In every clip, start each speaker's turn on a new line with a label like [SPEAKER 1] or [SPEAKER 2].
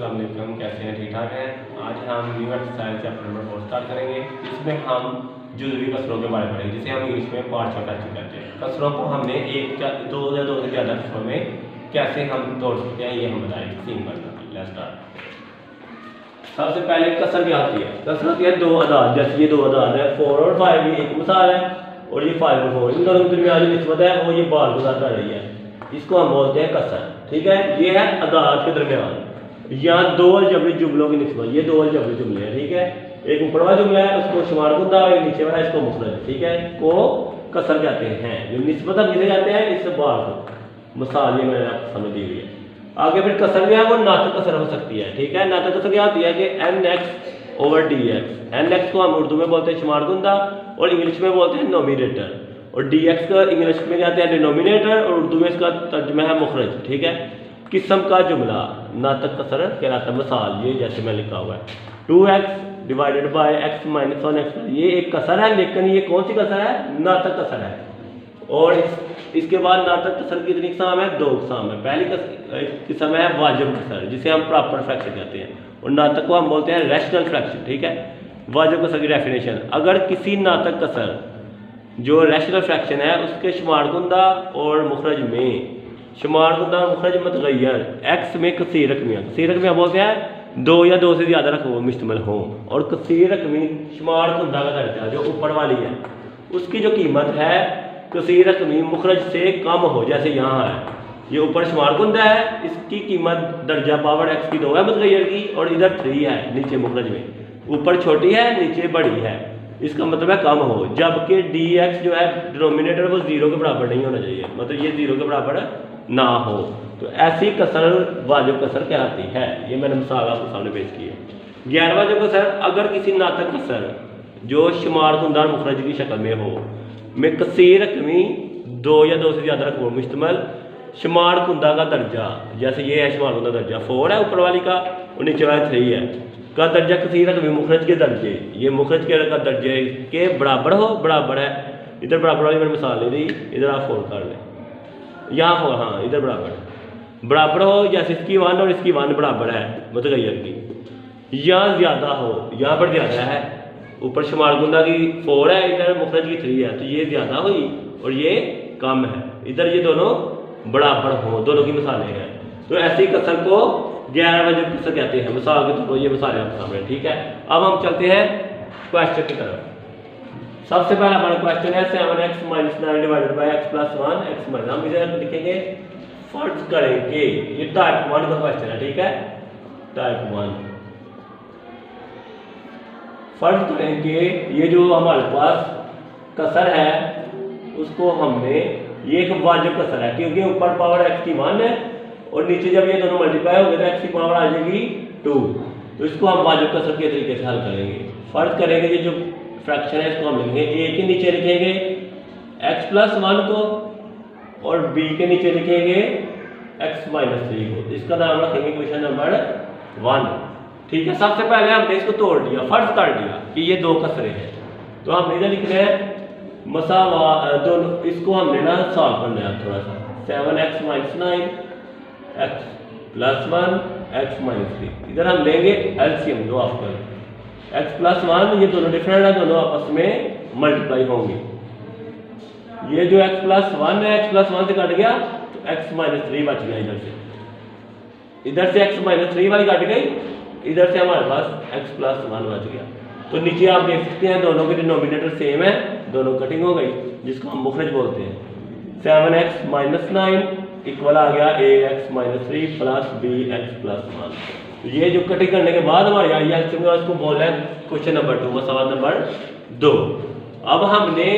[SPEAKER 1] अस्सलाम वालेकुम, कैसे हैं? ठीक ठाक हैं। आज हम new exercise chapter number 4 start करेंगे। इसमें हम जुज़वी कसरों के बारे में पढ़ेंगे, जिसे हम इंग्लिश में पार्शियल फ्रैक्शन कहते हैं। कसरों को हमने एक या दो से ज़्यादा कसरों में कैसे हम तोड़ सकते हैं ये हम बताएंगे। Simple let's start. सबसे पहले कसर क्या होती है? कसर होती है दो अदाद, जैसे ये दो अदाद है 4 और 5, ये एक मिसाल है, और ये 5 और 4 इन दोनों के दरमियान जो निस्बत है वो ये बार के साथ आ रही है, इसको हम बोलते हैं कसर। ठीक है, ये है अदाद के दरमियान। यहाँ दो अलजबरी जुमलों की निस्बत, ये दो अलजबरी जुमले हैं। ठीक है, एक ऊपर वाला जुमला है उसको शुमार गुंदा, और नीचे वाला इसको मुखरज, ठीक है, को कसर कहते हैं। जो निस्बत हम किसे कहते हैं? इससे बार को। मिसाल ये मैंने आपको समझ दी हुई है। आगे फिर कसर जो है वो नातक कसर हो सकती है। ठीक है, नातक कसर क्या होती है कि nx/dx। nx को हम उर्दू में बोलते हैं शुमार गुंदा और इंग्लिश में बोलते हैं नोमिनेटर, और dx का इंग्लिश में कहते हैं डिनोमिनेटर और उर्दू में इसका तर्जुमा है मुखरज। ठीक है, किस्म का जुमला नातक कसर कहलाता है। मिसाल ये जैसे मैं लिखा हुआ है 2x divided by x minus 1x, ये एक कसर है, लेकिन ये कौन सी कसर है? नातक कसर है। और इसके बाद नातक कसर की कितनी किस्म है? दो किस्म है। पहली किस्म है वाजिब कसर, जिसे हम प्रॉपर फ्रैक्शन कहते हैं, और नातक को हम बोलते हैं रैशनल फ्रैक्शन। ठीक है, वाजिब कसर की डेफिनेशन, अगर किसी नातक कसर जो रैशनल फ्रैक्शन है उसके शुमार गुंदा और मुखरज में, शुमार गुंदा और मुखरज मतगय्यर x में कसीर रकमिया बोलते हैं दो या दो से ज़्यादा रकमों मुश्तमिल हों, और कसीर रकमी शुमार गुंदा का दर्जा जो ऊपर वाली है उसकी जो कीमत है कसीर रकमी मुखरज से कम हो। जैसे यहाँ है, ये ऊपर शुमार गुंदा है, इसकी कीमत दर्जा पावर x की 2 है मतगय्यर की, और इधर 3 है नीचे मुखरज में, ऊपर छोटी है नीचे बड़ी है, इसका मतलब है कम हो। जबकि dx जो है डिनोमिनेटर वो 0 के बराबर नहीं होना चाहिए, मतलब ये 0 के बराबर ना हो, तो ऐसी कसर वाजिब कसर कहलाती है। ये मैंने मिसाल आपके सामने पेश की है। गैर वाजिब कसर, अगर किसी नातक कसर जो शुमार गुंदा और मुखरज की शक्ल में हो, में कसीर रकमी दो या दो से ज़्यादा रकमों मुश्तमिल शुमार गुंदा का दर्जा, जैसे ये है शुमार गुंदा दर्जा 4 है ऊपर वाली का, और नीचे वाला 3 है, का दर्जा कसीर रकमी मुखरज के दर्जे, ये मुखरज के का दर्जे के बराबर हो, बराबर है। इधर बराबर वाली मैंने मिसाल ले दी, इधर आप 4 कर लें, यहाँ 4, हाँ इधर बराबर हो, जैसे इसकी 1 और इसकी 1 बराबर है मतगय्यर की, यहाँ ज़्यादा हो, यहाँ पर ज़्यादा है, ऊपर शुमार गुंदा की 4 है, इधर मुखरज की 3 है, तो ये ज़्यादा हुई और ये कम है, इधर ये दोनों बराबर हो, दोनों की मिसालें हैं। तो ऐसी कसर को गैर वाजिब कसर कहते हैं। मिसाल के तौर पर ये मिसालें आपके सामने। ठीक है, अब हम चलते हैं क्वेश्चन की तरफ। सबसे पहला हमारा क्वेश्चन है 7x - 9 divided by x + 1 x minus, हम इसे लिखेंगे फर्ज करेंगे, ये टाइप 1 का क्वेश्चन है। ठीक है, टाइप 1 फर्ज करेंगे, ये जो हमारे पास कसर है उसको हमने, ये एक वाजिब कसर है क्योंकि ऊपर पावर x की 1 है और नीचे जब ये दोनों मल्टीप्लाई हो गए तो x की पावर आ जाएगी 2, तो इसको हम वाजिब कसर के तरीके से हल करेंगे। फर्ज करेंगे ये जो फ्रैक्शन है इसको हम लिखेंगे a के नीचे लिखेंगे x + 1 को, और b के नीचे लिखेंगे x - 3 को, इसका नाम रखेंगे क्वेश्चन नंबर 1। ठीक है, सबसे पहले हमने इसको तोड़ दिया, फर्ज कर दिया कि ये दो कसरे हैं, तो हमने इधर लिखना है मसावा दोनों, इसको हमने ना सॉल्व करना है थोड़ा सा। 7x - 9 x + 1 x - 3, इधर हम लेंगे एलसीएम दो आफ्टर x + 1, ये दोनों डिफरेंट है, दोनों आपस में मल्टीप्लाई होंगे। ये जो x + 1 है, x + 1 से कट गया तो x - 3 बच गया, इधर से x - 3 वाली कट गई, इधर से हमारे पास x + 1 बच गया। तो नीचे आप देख सकते हैं दोनों के डिनोमिनेटर सेम है, दोनों कटिंग हो गई, जिसको हम मुखरज बोलते हैं। 7x - 9 इक्वल आ गया ax - 3 + bx + 1। तो ये जो कटिंग करने के बाद हमारे यहाँ ये इसको बोल रहे हैं क्वेश्चन नंबर 2, सवाल नंबर 2। अब हमने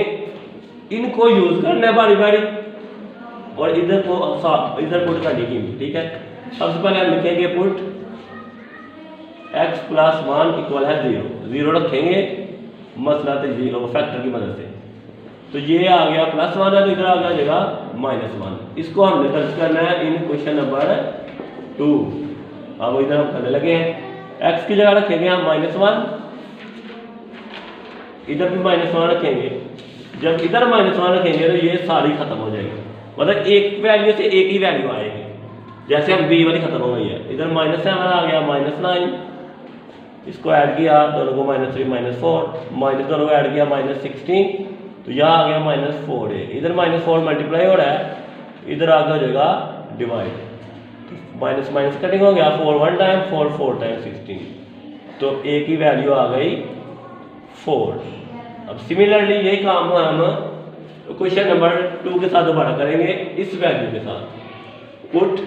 [SPEAKER 1] इनको यूज करना है बारी बारी, और इधर पुट करनी कीमत। ठीक है, सबसे पहले हम लिखेंगे पुट x + 1 इक्वल है 0 रखेंगे, मसला तो 0 फैक्टर की मदद से, तो ये आ गया +1 है, तो इधर आ गया जगह -1, इसको हमने दर्ज करना है इन क्वेश्चन नंबर 2। अब इधर हम करने लगे हैं, x की जगह रखेंगे हम -1, इधर भी -1 रखेंगे। जब इधर -1 रखेंगे तो ये सारी खत्म हो जाएगी, मतलब एक वैल्यू से एक ही वैल्यू आएगी, जैसे हम बी वाली खत्म हो गई है, इधर -7 आ गया, -9, इसको ऐड किया दोनों को -3 -4, माइनस दोनों को ऐड किया -16, तो यहाँ आ गया -4 इधर -4 मल्टीप्लाई हो रहा है, इधर आगे हो जाएगा डिवाइड, माइनस माइनस कटिंग हो गया, 4 1 टाइम 4 4 टाइम 16, तो a की वैल्यू आ गई 4। अब सिमिलरली यही काम हम क्वेश्चन नंबर 2 के साथ दोबारा करेंगे इस वैल्यू के साथ। पुट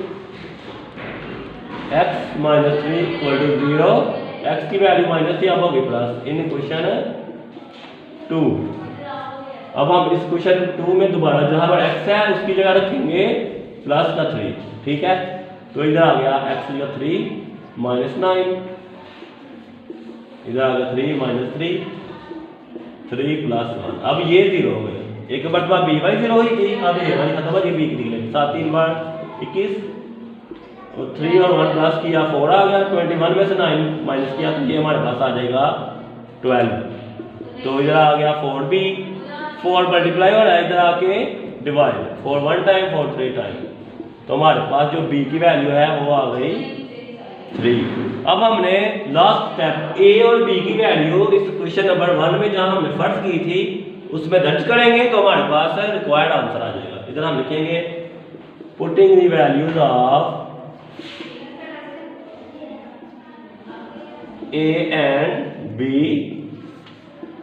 [SPEAKER 1] x - 3 = 0, x की वैल्यू माइनस थी, अब होगी प्लस इन क्वेश्चन 2। अब हम इस क्वेश्चन 2 में दोबारा जहां पर x है उसकी जगह रखेंगे प्लस का 3, ठीक है। तो इधर आ गया x की 3 -9, इधर आ गया 3 -3, 3 + 1, अब ये 0 हो गया, एक मरतबा b वाली 0 हुई थी, अब ये वाली खत्म हो गई, b की निकले 7 3 बार 21, और 3 और 1 प्लस किया 4 आ गया, 21 में से 9 माइनस किया तो ये हमारे पास आ जाएगा 12। तो इधर आ गया 4b, 4 मल्टीप्लाई हो रहा है, इधर आके डिवाइड, 4 1 टाइम 4 3 टाइम, तो हमारे पास जो b की वैल्यू है वो आ गई 3। अब हमने लास्ट स्टेप a और b की वैल्यू इस क्वेश्चन नंबर 1 में जहां हमने फर्ज की थी उसमें दर्ज करेंगे तो हमारे पास रिक्वायर्ड आंसर आ जाएगा। इधर हम लिखेंगे putting the values of a and b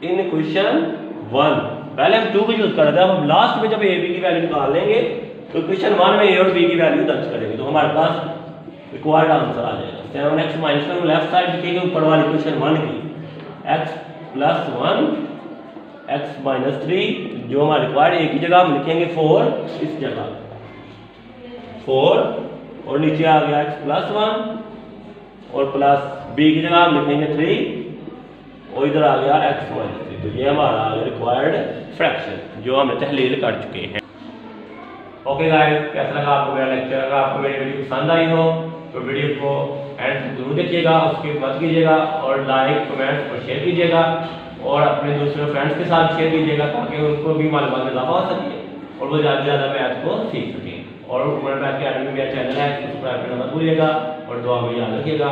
[SPEAKER 1] in question 1। पहले हम 2 को यूज कर रहे थे, अब हम लास्ट में जब a b की वैल्यू निकाल लेंगे तो क्वेश्चन 1 में a और b की वैल्यू दर्ज करेंगे तो हमारे पास रिक्वायर्ड आंसर आ जाएगा। 7x - 1 लेफ्ट साइड लिखेंगे ऊपर वाली क्वेश्चन 1 की, x + 1 x - 3 जो हमारा रिक्वायर्ड a की जगह हम लिखेंगे 4, इस जगह 4, और नीचे आ गया x + 1 और प्लस b की जगह हम लिखेंगे 3 और इधर आ गया x - 3। तो ये हमारा आ गया रिक्वायर्ड फ्रैक्शन जो हमने तहलील कर चुके हैं। ओके गाइस, कैसा लगा आपको मेरा लेक्चर? अगर आपको मेरी वीडियो पसंद आई हो तो वीडियो को एंड जरूर देखिएगा, उसकी मत कीजिएगा और लाइक कमेंट और शेयर कीजिएगा और अपने दूसरे फ्रेंड्स के साथ शेयर कीजिएगा ताकि उनको भी मालूमात में इजाफा हो सके और वो ज़्यादा से ज़्यादा मैथ को सीख सकें। और मैथ अकेडमी मेरा चैनल है, सब्सक्राइब करना मत भूलिएगा और दुआ में याद रखिएगा।